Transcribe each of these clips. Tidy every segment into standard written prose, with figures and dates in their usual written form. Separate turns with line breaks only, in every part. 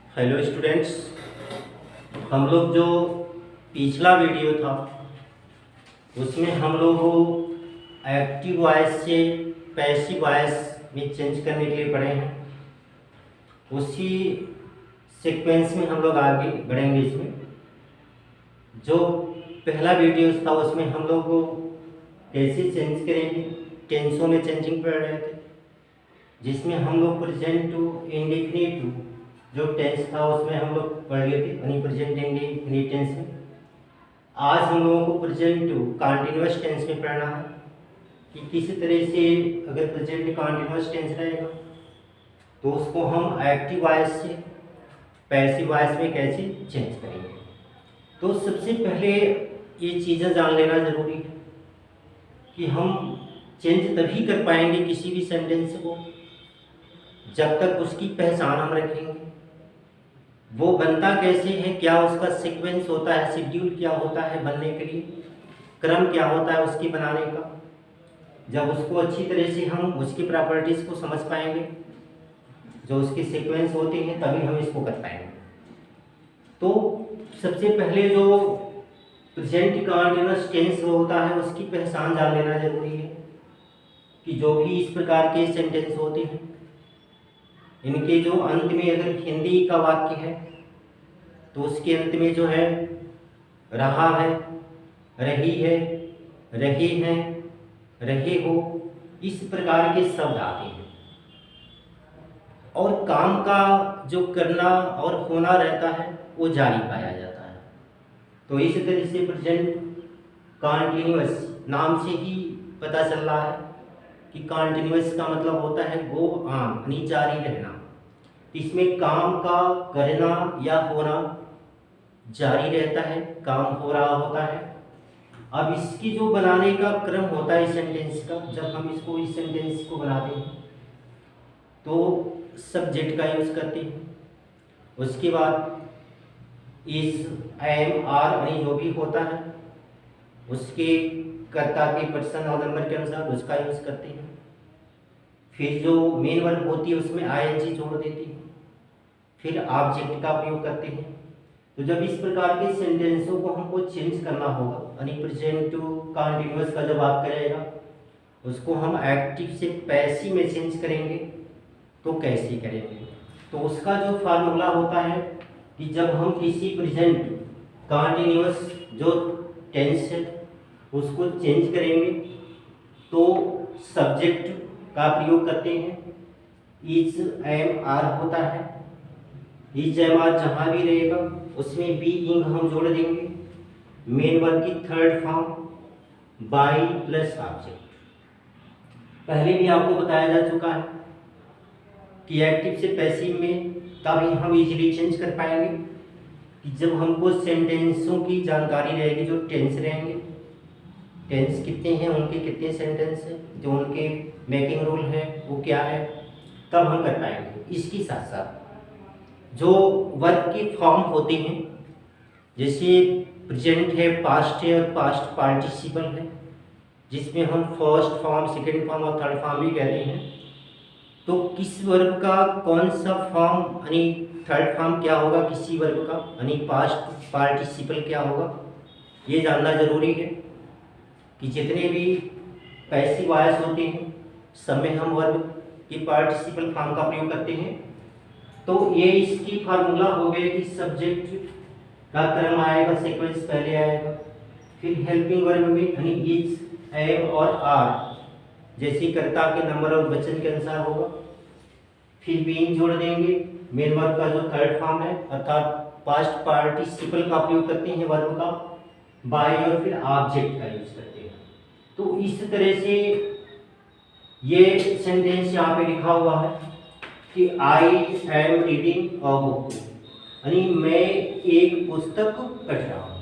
Hello students. हम लोग जो पिछला वीडियो था उसमें हम लोग एक्टिव वॉइस से पैसिव वॉइस में चेंज करने के लिए पढ़े हैं। उसी सीक्वेंस में हम लोग आगे बढ़ेंगे। इसमें जो पहला वीडियो था उसमें हम लोग कैसे चेंज करेंगे, टेंसों में चेंजिंग पढ़ रहे थे, जिसमें हम लोग प्रेजेंट टू इंडेफिनिट जो टेंस था उसमें हम लोग पढ़ लिए थे, यानी प्रेजेंट इंडेफिनिट टेंस में। आज हम लोगों को प्रेजेंट टू कंटीन्यूअस टेंस में पढ़ना है कि किसी तरह से अगर प्रेजेंट कंटीन्यूअस टेंस रहेगा तो उसको हम एक्टिव वॉइस से पैसिव वॉइस में कैसे चेंज करेंगे। तो सबसे पहले ये चीज़ें जान लेना जरूरी है कि हम चेंज तभी कर पाएंगे किसी भी सेंटेंस को जब तक उसकी पहचान हम रखेंगे। वो बनता कैसे है, क्या उसका सीक्वेंस होता है, शेड्यूल क्या होता है बनने के लिए, क्रम क्या होता है उसकी बनाने का। जब उसको अच्छी तरह से हम उसकी प्रॉपर्टीज़ को समझ पाएंगे, जो उसकी सीक्वेंस होती हैं, तभी हम इसको कर पाएंगे। तो सबसे पहले जो प्रेजेंट कंटीन्यूअस टेंस होता है उसकी पहचान जान लेना जरूरी है कि जो भी इस प्रकार के सेंटेंस होते हैं इनके जो अंत में अगर हिंदी का वाक्य है तो उसके अंत में जो है रहा है, रही है, रहे हैं, रहे हो, इस प्रकार के शब्द आते हैं। और काम का जो करना और होना रहता है वो जारी पाया जाता है। तो इस तरह से प्रेजेंट कंटीन्यूअस नाम से ही पता चल रहा है कि कंटीन्यूअस का मतलब होता है गो ऑन, यानी जारी रहना। इसमें काम का करना या होना जारी रहता है, काम हो रहा होता है। अब इसकी जो बनाने का क्रम होता है इस सेंटेंस का, जब हम इस सेंटेंस को बनाते हैं तो सब्जेक्ट का यूज करते हैं। उसके बाद इस एम आर यानी जो भी होता है उसके कर्ता के पर्सन और नंबर के अनुसार उसका यूज करते हैं। फिर जो मेन वर्ब होती है उसमें आईएनजी जोड़ देती है। फिर ऑब्जेक्ट का प्रयोग करते हैं। तो जब इस प्रकार के सेंटेंसों को हमको चेंज करना होगा, यानी प्रेजेंट टू कंटीन्यूअस का जब वाक्य रहेगा उसको हम एक्टिव से पैसिव में चेंज करेंगे। तो कैसे करेंगे? तो उसका जो फार्मूला होता है कि जब हम किसी प्रेजेंट कंटीन्यूअस जो टेंस है उसको चेंज करेंगे तो सब्जेक्ट का प्रयोग करते हैं। इज एम आर होता है, इज एम आर जहाँ भी रहेगा उसमें बी इंग हम जोड़ देंगे। मेन वर्ब की third form by plus object. पहले भी आपको बताया जा चुका है कि एक्टिव से पैसिव में तभी हम इजीली चेंज कर पाएंगे कि जब हमको सेंटेंसों की जानकारी रहेगी, जो टेंस रहेंगे, टेंस कितने हैं, उनके कितने सेंटेंस हैं, जो उनके मेकिंग रूल है वो क्या है, तब हम कर पाएंगे। इसके साथ साथ जो वर्ब की फॉर्म होते हैं, जैसे प्रेजेंट है, पास्ट है और पास्ट पार्टिसिपल है, जिसमें हम फर्स्ट फॉर्म, सेकंड फॉर्म और थर्ड फॉर्म भी कहते हैं। तो किस वर्ब का कौन सा फॉर्म, यानी थर्ड फॉर्म क्या होगा किसी वर्ब का, यानी पास्ट पार्टिसिपल क्या होगा, ये जानना जरूरी है कि जितने भी पैसिव वॉइस होते हैं सब में हम वर्ब की पार्टिसिपल फॉर्म का प्रयोग करते हैं। तो ये इसकी फार्मूला हो गया कि सब्जेक्ट का क्रम आएगा, सीक्वेंस पहले आएगा, फिर हेल्पिंग वर्ब में यानी इज, एम और आर जैसे कर्ता के नंबर और वचन के अनुसार होगा। फिर बीइंग जोड़ देंगे, मेन वर्ब का जो थर्ड फॉर्म है अर्थात पास्ट पार्टिसिपल का प्रयोग करते हैं वर्ब का, बाय और फिर ऑब्जेक्ट का यूज करते हैं। तो इस तरह से ये सेंटेंस यहाँ पे लिखा हुआ है कि I am reading a book, यानी मैं एक पुस्तक पढ़ रहा हूँ।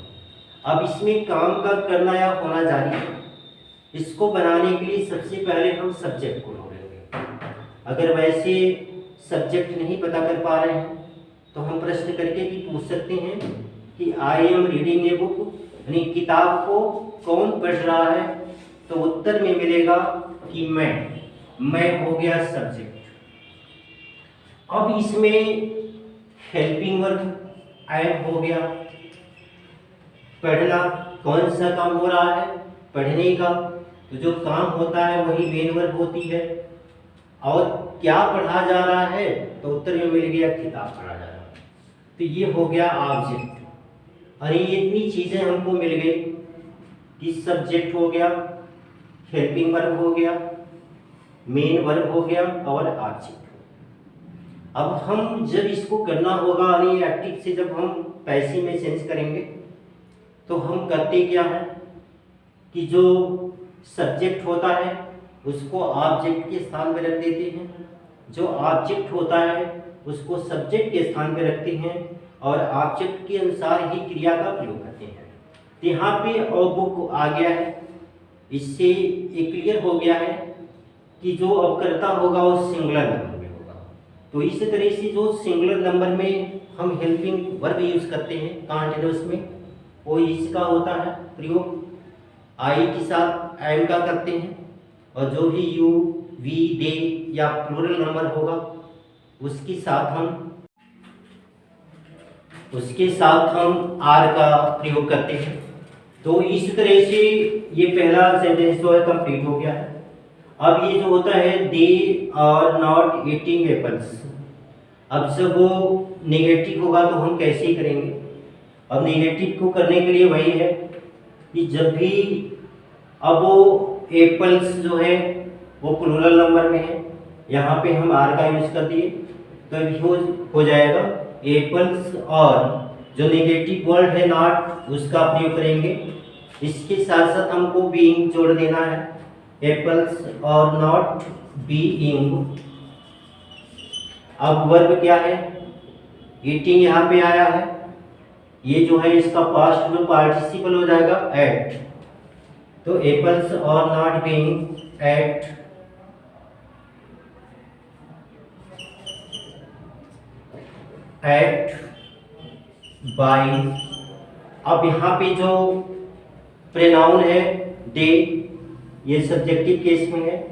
अब इसमें काम का करना या होना जारी है। इसको बनाने के लिए सबसे पहले हम सब्जेक्ट को ढूंढेंगे। अगर वैसे सब्जेक्ट नहीं पता कर पा रहे हैं तो हम प्रश्न करके भी पूछ सकते हैं कि I am reading a book, यानी किताब को कौन पढ़ रहा है, तो उत्तर में मिलेगा कि मैं हो गया सब्जेक्ट। अब इसमें हेल्पिंग वर्ब एम हो गया। पढ़ना, कौन सा काम हो रहा है? पढ़ने का। तो जो काम होता है वही मेन वर्ब होती है। और क्या पढ़ा जा रहा है? तो उत्तर में मिल गया किताब पढ़ा जा रहा है। तो ये हो गया ऑब्जेक्ट। और ये इतनी चीजें हमको मिल गई कि सब्जेक्ट हो गया, हेल्पिंग वर्ब हो गया, मेन वर्ब हो गया और ऑब्जेक्ट। अब हम जब इसको करना होगा यानी एक्टिव से जब हम पैसिव में चेंज करेंगे तो हम करते क्या है कि जो सब्जेक्ट होता है उसको ऑब्जेक्ट के स्थान पर रख देते हैं, जो ऑब्जेक्ट होता है उसको सब्जेक्ट के स्थान पर रखते हैं और ऑब्जेक्ट के अनुसार ही क्रिया का प्रयोग करते हैं। तो यहाँ पे और बुक आ गया है। इससे ये क्लियर हो गया है कि जो अपकर्ता होगा वो सिंगुलर नंबर में होगा। तो इस तरह से जो सिंगुलर नंबर में हम हेल्पिंग वर्ब यूज करते हैं कंटीन्यूअस में, वो इसका होता है प्रयोग। आई के साथ एम का करते हैं और जो भी यू, वी, दे या प्लूरल नंबर होगा उसके साथ हम आर का प्रयोग करते हैं। तो इस तरह से ये पहला सेंटेंस जो है कंप्लीट हो गया है। अब ये जो होता है they are not eating apples, अब जब वो नेगेटिव होगा तो हम कैसे करेंगे? अब नेगेटिव को करने के लिए वही है कि जब भी अब वो एप्पल्स जो है वो प्लूरल नंबर में है, यहाँ पे हम आर का यूज कर दिए तो हो जाएगा एप्पल्स, और जो नेगेटिव वर्ड है नॉट उसका प्रयोग करेंगे। इसके साथ साथ हमको बीइंग जोड़ देना है, एप्पल्स और नॉट बीइंग। अब वर्ब क्या है? ईटिंग यहाँ पे आया है, ये जो है इसका पास्ट जो पार्टिसिपल हो जाएगा एट। तो एप्पल्स और नॉट बीइंग एट बाय। अब यहाँ पे जो प्रोनाउन है दे, ये सब्जेक्टिव केस में है।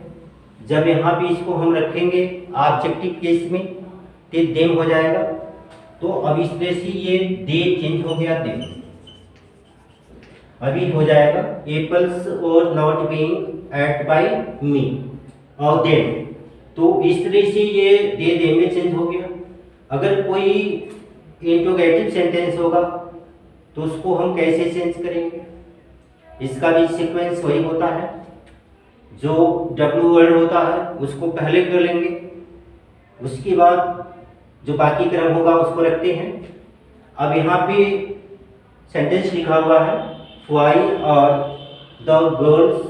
जब यहाँ पे इसको हम रखेंगे ऑब्जेक्टिव केस में तो देम हो जाएगा। तो अब इस तरह से ये दे चेंज हो गया, दे अभी हो जाएगा एप्पल्स और नॉट बीइंग एट बाय मी और देम। तो इस तरह से ये दे में चेंज हो गया। अगर कोई इंट्रोगेटिव सेंटेंस होगा तो उसको हम कैसे चेंज करेंगे? इसका भी सीक्वेंस वही होता है, जो डब्ल्यू वर्ड होता है उसको पहले कर लेंगे, उसके बाद जो बाकी क्रम होगा उसको रखते हैं। अब यहाँ पे सेंटेंस लिखा हुआ है why are the girls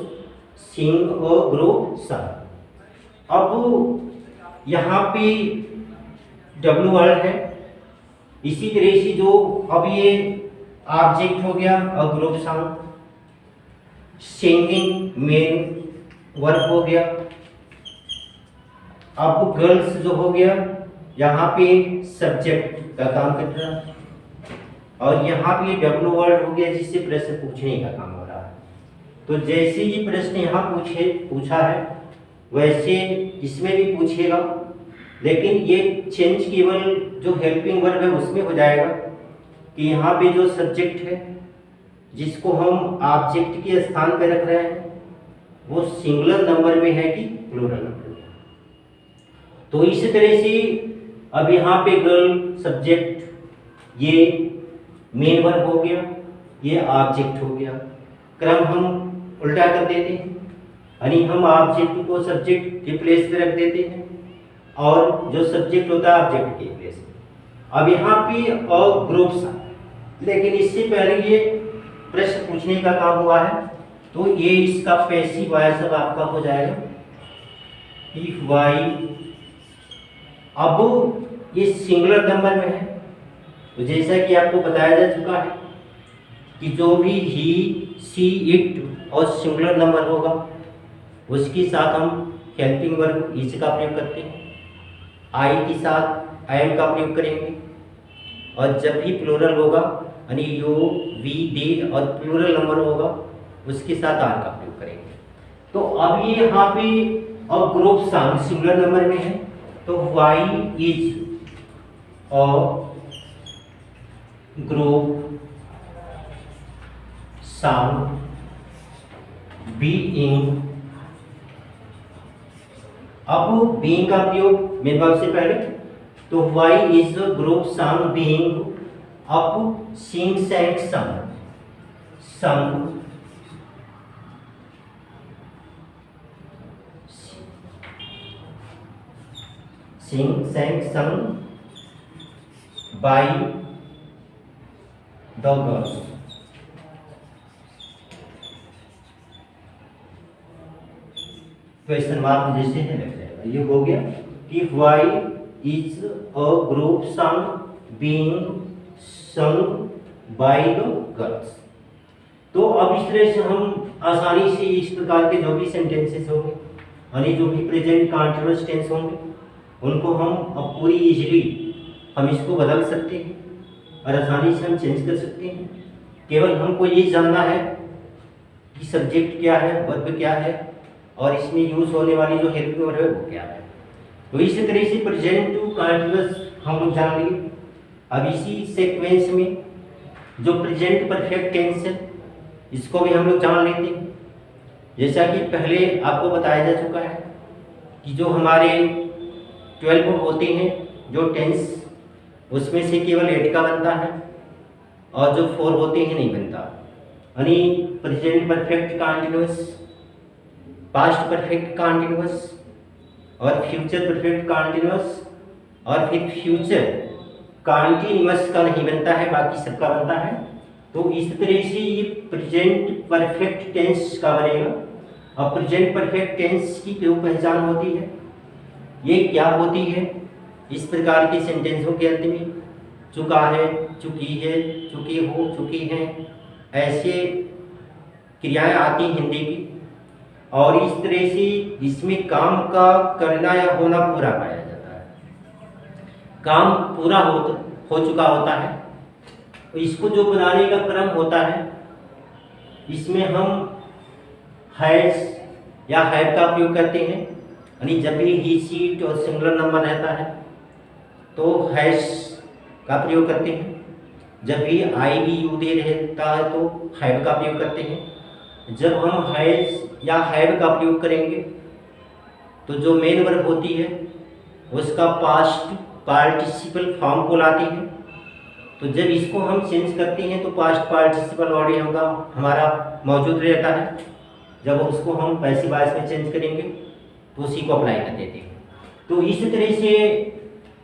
sing a group song. अब यहाँ पे डब्ल्यू वर्ड है, इसी तरह से जो अब ये ऑब्जेक्ट हो गया अ group song, singing main verb हो गया। अब गर्ल्स जो हो गया यहाँ पे सब्जेक्ट का काम कर रहा है और यहाँ पे डब्ल्यू वर्ड हो गया जिससे प्रश्न पूछने का काम हो रहा है। तो जैसे ये प्रश्न यहाँ पूछा है वैसे इसमें भी पूछेगा, लेकिन ये चेंज केवल जो हेल्पिंग वर्ब है उसमें हो जाएगा कि यहाँ पे जो सब्जेक्ट है जिसको हम ऑब्जेक्ट के स्थान पर रख रहे हैं वो सिंगुलर नंबर में है कि प्लूरल नंबर में। तो इस तरह से अब यहाँ पे गर्ल सब्जेक्ट, ये मेन वर्ब हो गया, ये ऑब्जेक्ट हो गया। क्रम हम उल्टा कर देते हैं, यानी हम ऑब्जेक्ट को सब्जेक्ट के प्लेस पे रख देते हैं और जो सब्जेक्ट होता है ऑब्जेक्ट के प्लेस पे। अब यहाँ पे और ग्रुप्स, लेकिन इससे पहले ये प्रश्न पूछने का काम हुआ है तो ये इसका पैसिव वॉइस अब आपका हो जाएगा इफ वाई। अब ये सिंगुलर नंबर में है तो जैसा कि आपको बताया जा चुका है कि जो भी ही, सी, इट और सिंगुलर नंबर होगा उसके साथ हम हेल्पिंग वर्ब इज का प्रयोग करते हैं, आई के साथ एम का प्रयोग करेंगे और जब भी प्लूरल होगा यानी यू, वी, दे और प्लूरल नंबर होगा उसके साथ आर का प्रयोग करेंगे। तो अब ये यहाँ पे अब ग्रुप सॉन्ग सिंगुलर नंबर में है तो वाई इज और ग्रुप साउंड बीइंग। अब बीइंग का प्रयोग मेन वर्ब से पहले, तो why is group sound being up sing sang sung sung sing sang sung by the girls. Question mark जैसे है लग जाएगा। ये हो गया कि why is a group song being sung by the girls. तो अब इस तरह से हम आसानी से इस प्रकार के जो भी सेंटेंसेस होंगे यानी जो भी प्रेजेंट कंटीन्यूअस टेंस होंगे उनको हम अब पूरी इजीली हम इसको बदल सकते हैं और आसानी से हम चेंज कर सकते हैं। केवल हमको ये जानना है कि सब्जेक्ट क्या है, वर्ब क्या है और इसमें यूज होने वाली जो हेल्पिंग वर्ब है वो क्या है। तो इसी तरह से प्रेजेंट टू कंटीन्यूअस हम लोग जान लिए। अब इसी सीक्वेंस में जो प्रेजेंट परफेक्ट टेंस है इसको भी हम लोग जान लेते हैं। जैसा कि पहले आपको बताया जा चुका है कि जो हमारे 12 होते हैं जो टेंस, उसमें से केवल 8 का बनता है और जो 4 होते हैं नहीं बनता। यानी present perfect continuous, past perfect continuous और फ्यूचर परफेक्ट कंटीन्यूअस और फिर फ्यूचर कंटीन्यूअस का नहीं बनता है, बाकी सबका बनता है। तो इस तरह से ये प्रेजेंट परफेक्ट टेंस का बनेगा। अब प्रेजेंट परफेक्ट टेंस की जो पहचान होती है ये क्या होती है, इस प्रकार के सेंटेंसों के अंत में चुका है, चुकी है, चुके हो, चुकी हैं, ऐसे क्रियाएं आती हैं हिंदी की। और इस तरह से इसमें काम का करना या होना पूरा पाया जाता है। काम पूरा हो चुका होता है। तो इसको जो बनाने का क्रम होता है इसमें हम हैज या हैव का प्रयोग करते हैं। यानी जब भी ही सी और सिंगुलर नंबर रहता है तो हैज का प्रयोग करते हैं। जब भी आई भी यू दे रहता है तो हैव का प्रयोग करते हैं। जब हम हैज या हैव का प्रयोग करेंगे तो जो मेन वर्ब होती है उसका पास्ट पार्टिसिपल फॉर्म को लाती है। तो जब इसको हम चेंज करते हैं तो पास्ट पार्टिसिपल ऑलरेडी हमारा मौजूद रहता है। जब उसको हम पैसिव वॉइस में चेंज करेंगे तो उसी को अप्लाई कर देते हैं। तो इस तरह से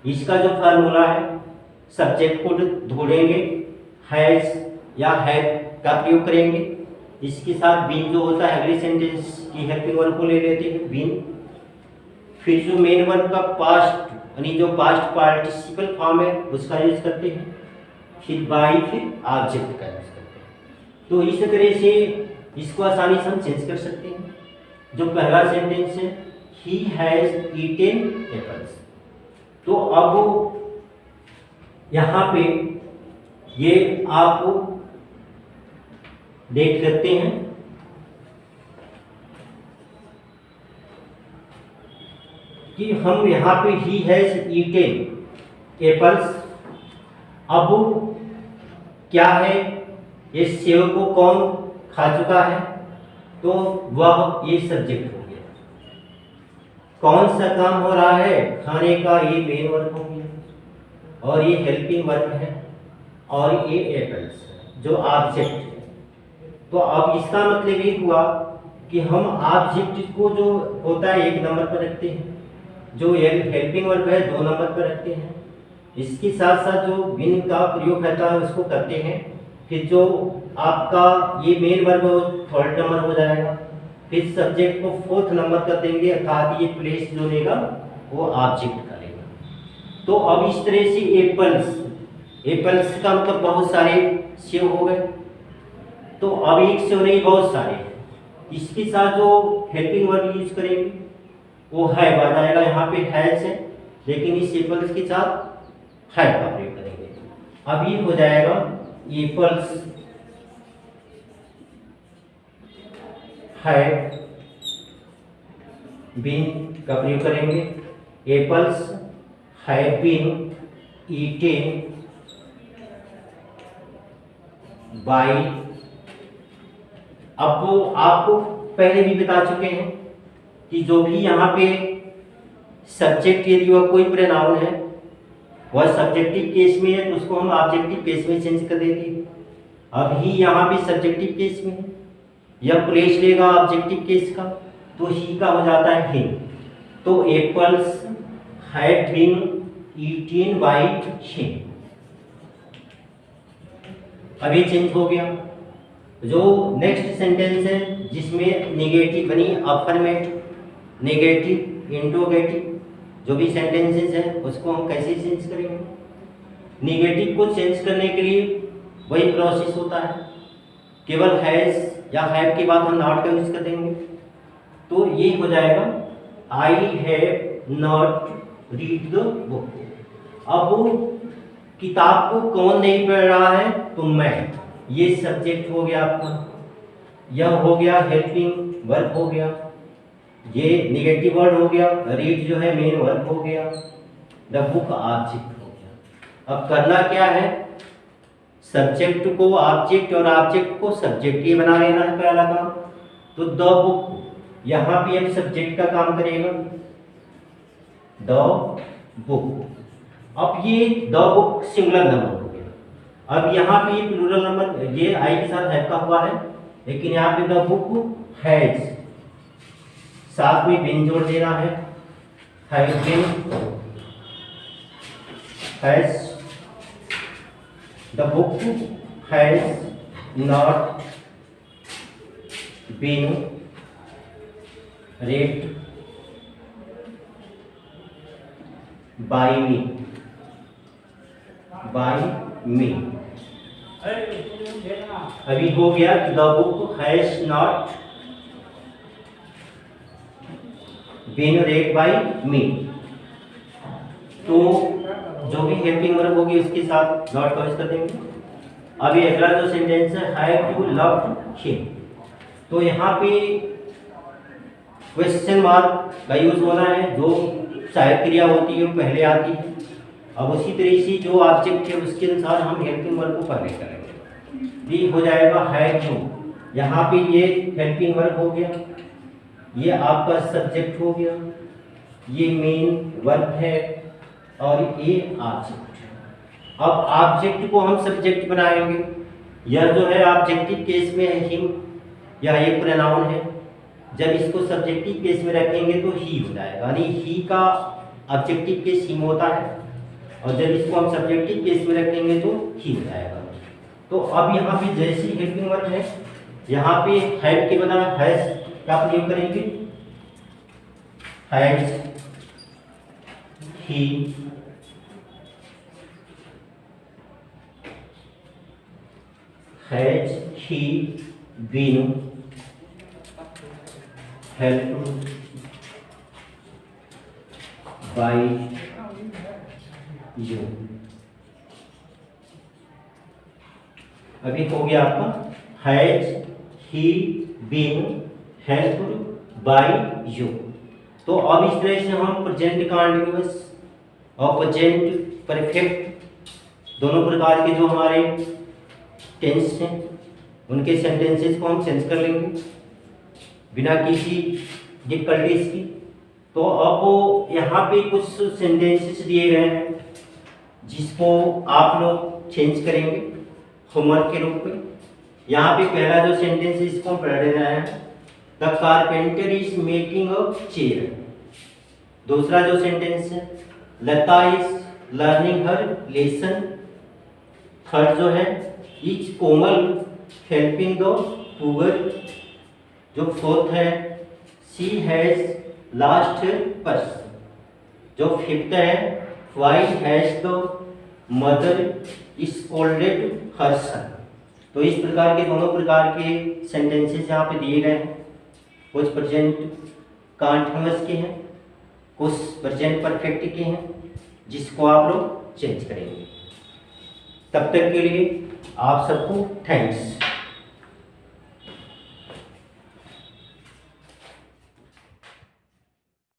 इसका जो फार्मूला है सब्जेक्ट को ढूंढेंगे, हैज या हैव का प्रयोग करेंगे। इसके साथ बीन जो होता है अगले सेंटेंस की हेल्पिंग वर्ब को ले लेते हैं बीन। फिर जो मेन वर्ब का पास्ट यानी जो पास्ट पार्टिसिपल फॉर्म है उसका यूज करते हैं। फिर बाई, फिर ऑब्जेक्ट का यूज करते हैं। तो इस तरह से इसको आसानी से हम चेंज कर सकते हैं। जो पहला सेंटेंस है ही हैज ईटेन एप्पल्स, तो अब यहाँ पे ये आप देख सकते हैं कि हम यहाँ पे ही हैज ईटेन एप्पल्स। अब क्या है, ये सेव को कौन खा चुका है, तो वह ये सब्जेक्ट हो गया। कौन सा काम हो रहा है, खाने का, ये मेन वर्ब हो गया और ये हेल्पिंग वर्ब है और ये एप्पल्स जो ऑब्जेक्ट है। तो अब इसका मतलब ये हुआ कि हम ऑब्जेक्ट को जो होता है 1 नंबर पर रखते हैं, जो हेल्पिंग वर्ब है 2 नंबर पर रखते हैं। इसके साथ साथ जो बिन का प्रयोग रहता है उसको करते हैं। फिर जो आपका ये मेन वर्ब 3rd नंबर हो जाएगा। फिर सब्जेक्ट को 4th नंबर कर देंगे, अर्थात ये प्लेस जो लेगा वो ऑब्जेक्ट का लेगा। तो अब इस तरह से एप्पल्स का मतलब बहुत सारे सेव हो गए। तो अब एक सेव नहीं, बहुत सारे। इसके साथ जो हेल्पिंग वर्ब यूज करेंगे वो हैव आ जाएगा। यहाँ पे हैज है लेकिन इस एप्पल्स के साथ हैव का प्रयोग करेंगे। अब ये हो जाएगा एप्पल्स हैव बीन का प्रयोग करेंगे। Apples have been eaten by. अब वो आपको पहले भी बता चुके हैं कि जो भी यहाँ पे सब्जेक्ट यदि वह कोई प्रोनाउन है वह सब्जेक्टिव केस में है तो उसको हम ऑब्जेक्टिव केस में चेंज कर देंगे। अब ही यहाँ पे सब्जेक्टिव केस में है, यह प्लेस लेगा ऑब्जेक्टिव केस का, तो ही का हो जाता है हिम। तो apples had been eaten by him. अभी चेंज हो गया। जो नेक्स्ट सेंटेंस है जिसमें नेगेटिव बनी अफर्मेटिव, नेगेटिव, इंट्रोगेटिव, जो भी सेंटेंसेस है उसको हम कैसे चेंज करेंगे। नेगेटिव को चेंज करने के लिए वही प्रोसेस होता है, केवल हैज या हैव के बाद हम नॉट का यूज कर देंगे। तो ये हो जाएगा I have not read the book. अब किताब को कौन नहीं पढ़ रहा है, तो मैं, ये सब्जेक्ट हो गया आपका, यह हो गया हेल्पिंग वर्ब हो गया, ये नेगेटिव वर्ड हो गया, रीड जो है मेन वर्ब हो गया, द बुक ऑब्जेक्ट हो गया। अब करना क्या है, सब्जेक्ट को ऑब्जेक्ट और ऑब्जेक्ट को सब्जेक्ट ये बना लेना है पहला काम। तो द बुक, यहाँ पे अब सब्जेक्ट का काम करेगा द बुक। अब ये द बुक सिंगुलर नंबर हो गया। अब यहाँ पे प्लूरल नंबर, ये आई के साथ हैव का हुआ है, लेकिन यहाँ पे द बुक हैज, साथ में बिन जोड़ देना है, has been, has, the book has not been read by me, by me। अभी हो गया the book has not been read by me। तो जो भी हेल्पिंग वर्ब होगी उसके साथ नॉट का यूज कर देंगे। अभी अगला जो सेंटेंस है हैव यू लव्ड हिम, तो यहाँ पे क्वेश्चन मार्क का यूज होना है, जो सहायक क्रिया होती है वो पहले आती है। अब उसी तरह से जो ऑब्जेक्ट है उसके अनुसार हम हेल्पिंग वर्ब को पहले करेंगे। ये हो जाएगा हैव यू, यहाँ पे ये हेल्पिंग वर्ब हो गया, ये आपका सब्जेक्ट हो गया, ये मेन वर्ब है और ये ऑब्जेक्ट। अब ऑब्जेक्ट को हम सब्जेक्ट बनाएंगे। यह जो है ऑब्जेक्टिव केस में है हिम, यह एक प्रोनाउन है। जब इसको सब्जेक्टिव केस में रखेंगे तो ही हो जाएगा, यानी ही का ऑब्जेक्टिव केस हिम होता है, और जब इसको हम सब्जेक्टिव केस में रखेंगे तो ही हो जाएगा। तो अब यहाँ पे जैसी हेल्पिंग वर्ब है, यहाँ पे हैव के बना हैज का प्रयोग करेंगे, has he, has he been helped by you। अभी हो गया आपका has he been helped by you. तो अब इस तरह से हम प्रेजेंट कंटीन्यूअस और प्रेजेंट परफेक्ट दोनों प्रकार के जो हमारे टेंस हैं उनके सेंटेंसेस को हम चेंज कर लेंगे बिना किसी डिफिकल्टीज की। तो अब यहाँ पे कुछ सेंटेंसेस दिए गए हैं जिसको आप लोग चेंज करेंगे होमवर्क के रूप में। यहाँ पे पहला जो सेंटेंस है इसको हम पढ़ रहे हैं, the carpenter is making a chair. दूसरा जो सेंटेंस है, Lata is learning her lesson. Third जो है, is Komal helping the poor. जो फोर्थ है, शी हैज लास्ट पर्स। जो फिफ्थ है, why has the mother scolded her son. तो इस प्रकार के दोनों प्रकार के सेंटेंसेस यहाँ पे दिए गए हैं। कुछ प्रेजेंट कंटीन्यूअस के हैं, कुछ प्रेजेंट परफेक्ट के हैं, जिसको आप लोग चेंज करेंगे। तब तक के लिए आप सबको थैंक्स।